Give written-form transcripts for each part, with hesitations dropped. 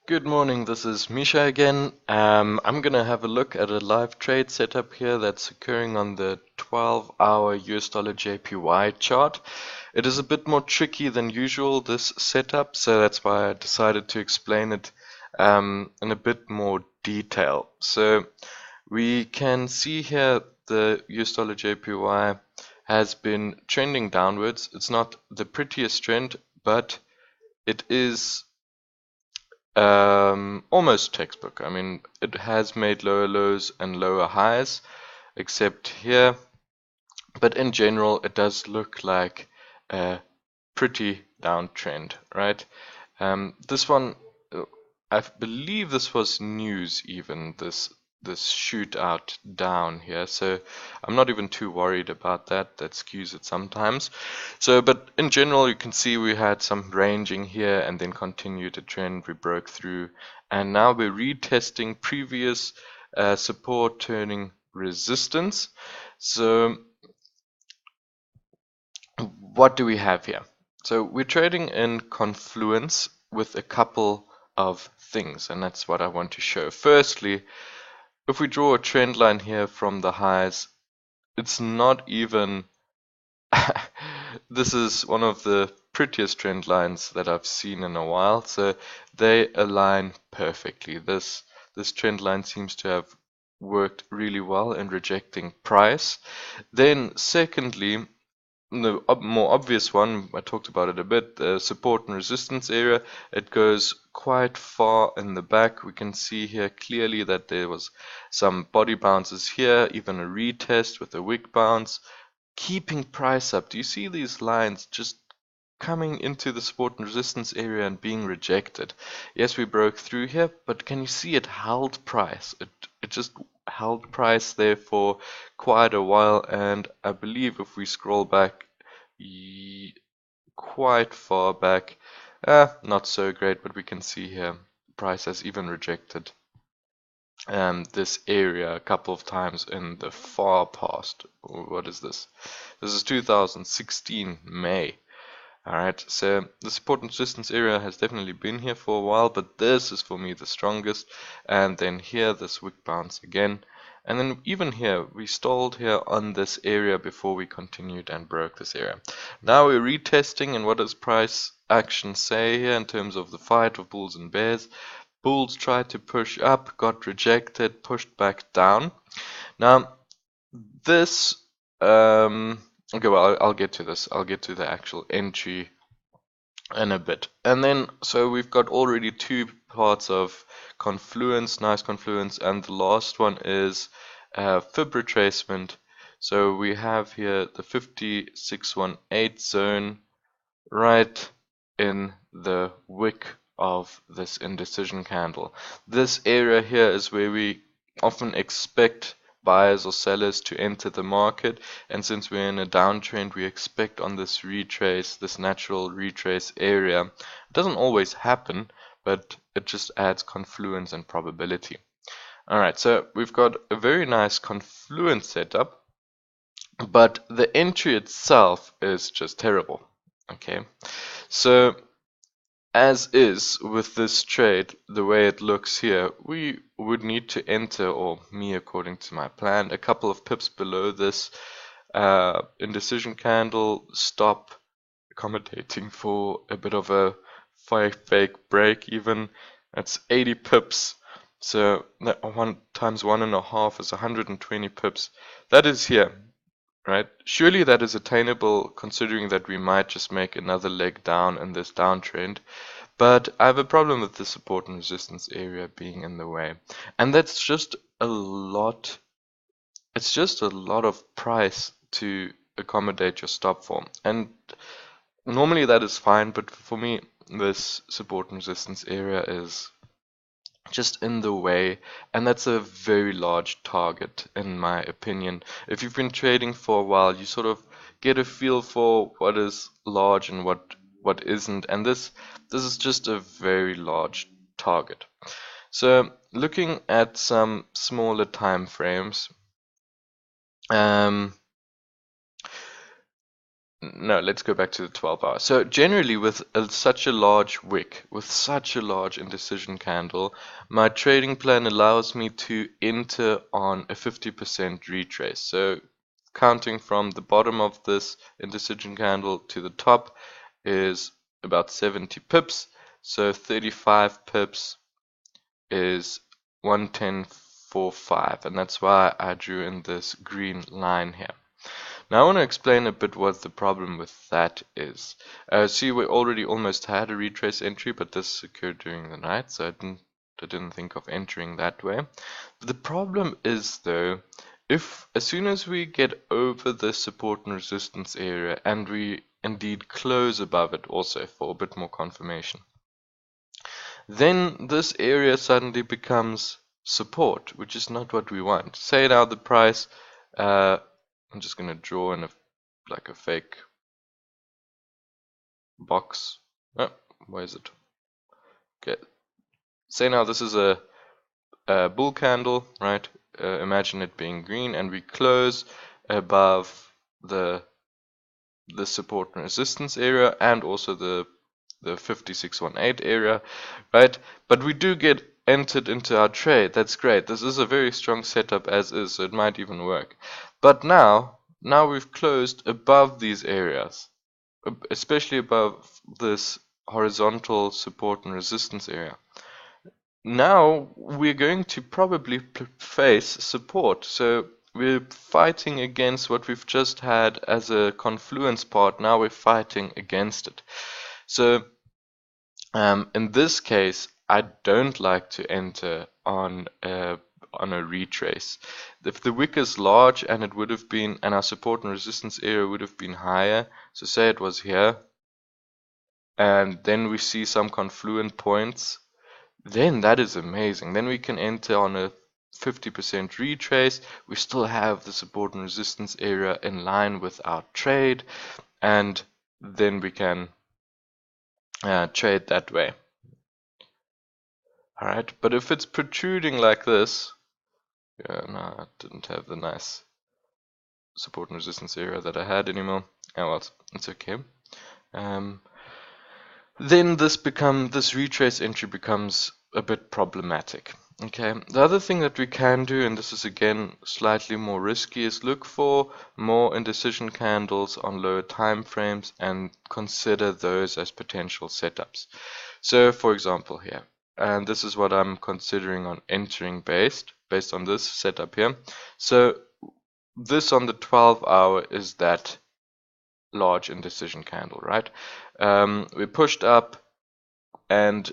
Good morning, this is Misha again. I'm going to have a look at a live trade setup here that's occurring on the 12-hour US dollar JPY chart. It is a bit more tricky than usual, this setup, so that's why I decided to explain it in a bit more detail. So we can see here the US dollar JPY has been trending downwards. It's not the prettiest trend, but it is almost textbook. I mean, it has made lower lows and lower highs, except here. But in general, it does look like a pretty downtrend, right? This one, I believe this was news even, this shootout down here. So I'm not even too worried about that. That skews it sometimes. So, but in general, you can see we had some ranging here and then continued a trend. We broke through, and now we're retesting previous support turning resistance. So what do we have here? So we're trading in confluence with a couple of things, and that's what I want to show. Firstly, if we draw a trend line here from the highs, it's not even this is one of the prettiest trend lines that I've seen in a while, so they align perfectly. This trend line seems to have worked really well in rejecting price. Then secondly, the more obvious one, I talked about it a bit, the support and resistance area, it goes quite far in the back. We can see here clearly that there was some body bounces here, even a retest with a wick bounce, keeping price up. Do you see these lines just coming into the support and resistance area and being rejected? Yes, we broke through here, but can you see it held price? It just held price there for quite a while, and I believe if we scroll back quite far back, not so great, but we can see here price has even rejected this area a couple of times in the far past. What is this? This is 2016 May. Alright, so the support and resistance area has definitely been here for a while, but this is for me the strongest. And then here, this wick bounce again. And then even here, we stalled here on this area before we continued and broke this area. Now we're retesting, and what does price action say here in terms of the fight of bulls and bears? Bulls tried to push up, got rejected, pushed back down. Now, this okay, well, I'll get to this. I'll get to the actual entry in a bit. And then, so we've got already two parts of confluence, nice confluence, and the last one is fib retracement. So we have here the 5618 zone right in the wick of this indecision candle. This area here is where we often expect buyers or sellers to enter the market, and since we're in a downtrend, we expect on this retrace, this natural retrace area. It doesn't always happen, but it just adds confluence and probability. Alright, so we've got a very nice confluence setup, but the entry itself is just terrible. Okay, so as is with this trade, the way it looks here, we would need to enter, or me according to my plan, a couple of pips below this indecision candle, stop accommodating for a bit of a fake break even. That's 80 pips. So that 1 times 1.5 is 120 pips. That is here, right? Surely that is attainable considering that we might just make another leg down in this downtrend. But I have a problem with the support and resistance area being in the way. And that's just a lot. It's just a lot of price to accommodate your stop for. And normally that is fine, but for me, this support and resistance area is just in the way, and that's a very large target in my opinion. If you've been trading for a while, you sort of get a feel for what is large and what isn't, and this is just a very large target. So looking at some smaller time frames, No, let's go back to the 12 hour. So generally with such a large wick, with such a large indecision candle, my trading plan allows me to enter on a 50% retrace. So counting from the bottom of this indecision candle to the top is about 70 pips. So 35 pips is 110.45, and that's why I drew in this green line here. Now I want to explain a bit what the problem with that is. See, we already almost had a retrace entry, but this occurred during the night, so I didn't think of entering that way. The problem is though, if as soon as we get over the support and resistance area and we indeed close above it also for a bit more confirmation, then this area suddenly becomes support, which is not what we want. Say now the price, I'm just going to draw in like a fake box. Oh, where is it? Okay. Say now this is a bull candle, right? Imagine it being green, and we close above the support and resistance area and also the 5618 area, right? But we do get entered into our trade. That's great. This is a very strong setup as is, so it might even work. But now we've closed above these areas, especially above this horizontal support and resistance area. Now we're going to probably face support. So we're fighting against what we've just had as a confluence part. Now we're fighting against it. So in this case, I don't like to enter on a retrace. If the wick is large and it would have been, and our support and resistance area would have been higher, so say it was here, and then we see some confluent points, then that is amazing. Then we can enter on a 50% retrace. We still have the support and resistance area in line with our trade, and then we can trade that way. Alright, but if it's protruding like this, yeah, no, I didn't have the nice support and resistance area that I had anymore. Oh well, it's okay. Then this retrace entry becomes a bit problematic. Okay, the other thing that we can do, and this is again slightly more risky, is look for more indecision candles on lower time frames and consider those as potential setups. So for example here, and this is what I'm considering on entering based on this setup here. So this on the 12 hour is that large indecision candle, right? We pushed up and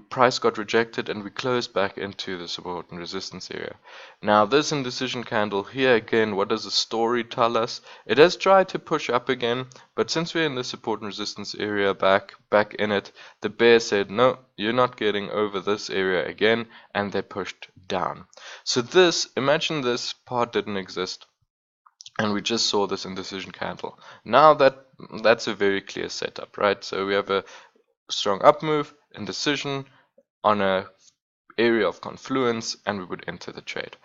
price got rejected and we closed back into the support and resistance area. Now this indecision candle here again, what does the story tell us? It has tried to push up again, but since we're in the support and resistance area back in it, the bear said no, you're not getting over this area again, and they pushed down. So this, imagine this part didn't exist and we just saw this indecision candle. Now that's a very clear setup, right? So we have a strong up move, indecision on a area of confluence, and we would enter the trade.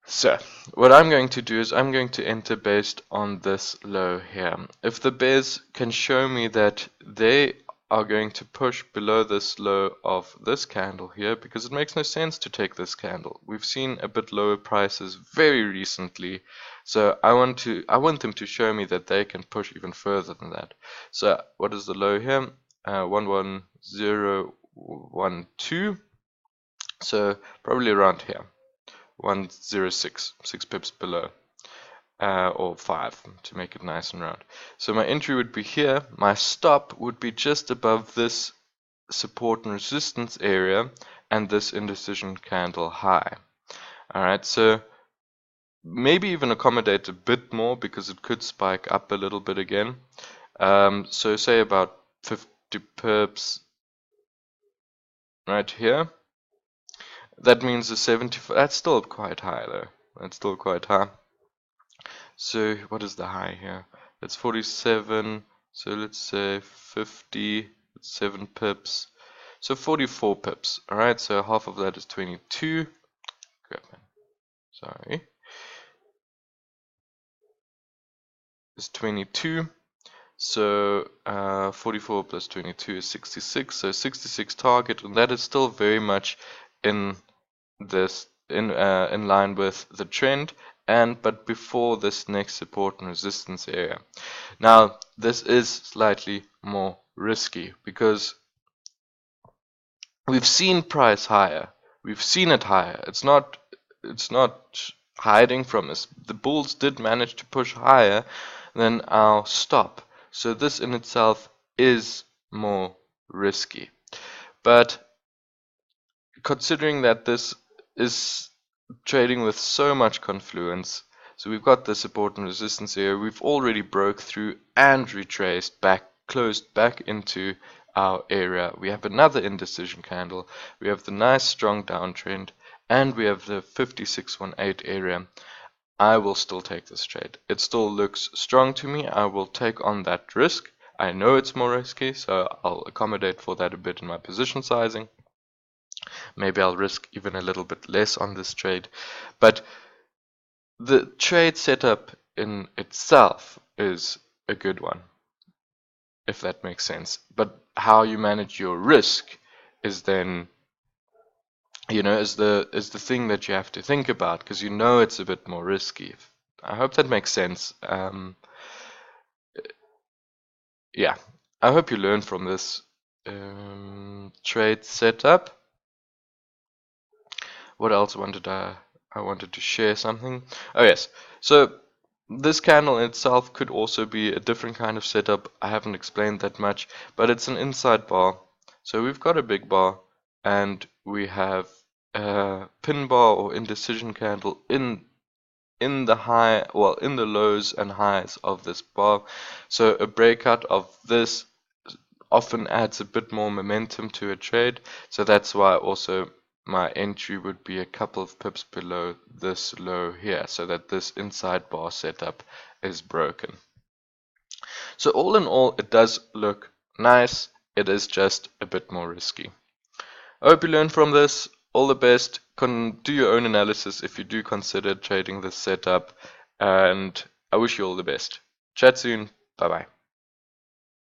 So what I'm going to do is I'm going to enter based on this low here. If the bears can show me that they are going to push below this low of this candle here, because it makes no sense to take this candle. We've seen a bit lower prices very recently, so I want them to show me that they can push even further than that. So what is the low here? 11012. So probably around here, 106, 6 pips below. Or 5 to make it nice and round. So my entry would be here, my stop would be just above this support and resistance area and this indecision candle high. Alright, so maybe even accommodate a bit more because it could spike up a little bit again. So say about 50 pips right here. That means the 75, that's still quite high though. That's still quite high. So what is the high here? It's 47, so let's say 50, 7 pips. So 44 pips, alright, so half of that is 22. Sorry. is 22. So 44 plus 22 is 66. So 66 target, and that is still very much in in line with the trend, but before this next support and resistance area. Now this is slightly more risky because we've seen price higher. We've seen it higher. It's not hiding from us. The bulls did manage to push higher than our stop. So this in itself is more risky. But considering that this is trading with so much confluence, so we've got the support and resistance here, we've already broke through and retraced back, closed back into our area. We have another indecision candle, we have the nice strong downtrend, and we have the 5618 area. I will still take this trade. It still looks strong to me. I will take on that risk. I know it's more risky, so I'll accommodate for that a bit in my position sizing. Maybe I'll risk even a little bit less on this trade. But the trade setup in itself is a good one, if that makes sense. But how you manage your risk is then, is the thing that you have to think about, because it's a bit more risky. I hope that makes sense. Yeah, I hope you learn from this trade setup. What else I wanted to share something. Oh yes, so this candle in itself could also be a different kind of setup. I haven't explained that much, but it's an inside bar. So we've got a big bar and we have a pin bar or indecision candle in the lows and highs of this bar. So a breakout of this often adds a bit more momentum to a trade. So that's why also my entry would be a couple of pips below this low here, so that this inside bar setup is broken. So all in all, it does look nice. It is just a bit more risky. I hope you learned from this. All the best. Do your own analysis if you do consider trading this setup, and I wish you all the best. Chat soon. Bye bye.